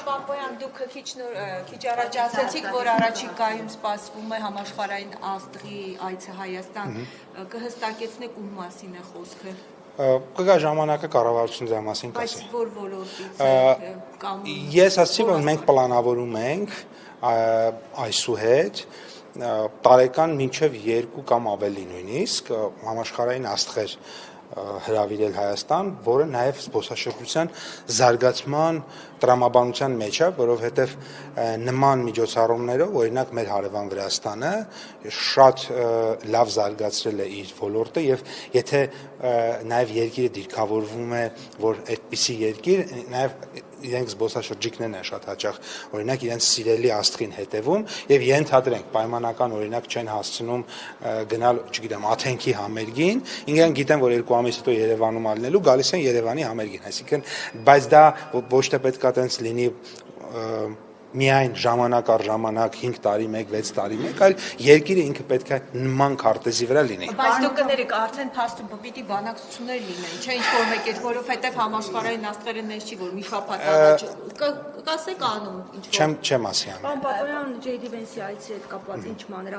Պապոյան, դուք քիչ առաջ ասացիք, որ առաջիկայում սպասվում է համաշխարհային աստղի այցը Հայաստան, կհստակեցնեք ում մասին է խոսքը։ Կգա ժամանակը կառավարությունը դրա մասին կասի։ Բայց որ ոլորտից է կամ Ես ասացի, որ մենք պլանավորում ենք այսուհետ տարեկան մինչև 2 կամ ավելի նույնիսկ համաշխարհային աստղեր հրավիրել Հայաստան, որը նաև զբոսաշրջության զարգացման տրամաբանության մեջ է, որովհետև նման միջոցառումներով, օրինակ մեր հարևան Վրաստանը շատ լավ զարգացրել է իր ոլորտը եւ եթե նաև երկիրը դիրքավորվում է, որ այդպիսի երկիր նաև իրենք զբոսաշրջիկներն են շատ հաճախ օրինակ իրենց սիրելի աստղին հետևում եւ ենթադրենք պայմանական օրինակ չեն հասցնում գնալ, չգիտեմ, Աթենքի համերգին, ինքն գիտեն, որ 2 ամիս հետո Երևանում ալնելու գալիս են Երևանի համերգին, այսինքն բայց դա ոչ թե պետքա տենց լինի միայն ժամանակ առ ժամանակ 5 տարի 1, 6 տարի 1, այլ երկիրը ինքը պետք է նման քարտեզի վրա լինի։ Բայց դուք կներեք, արդեն փաստը պիտի բանակցություններ լինեն, չէ՞ ինչ-որ մեկեր, որովհետև համաշխարհային աստղերը ներս չի, որ մի շաբաթ առաջ կասեք անում ինչ-որ։ Չեմ ասի անում։ Պարոն Պապոյան, J.D. Vance-ի այցի հետ կապված ինչ մանրամասն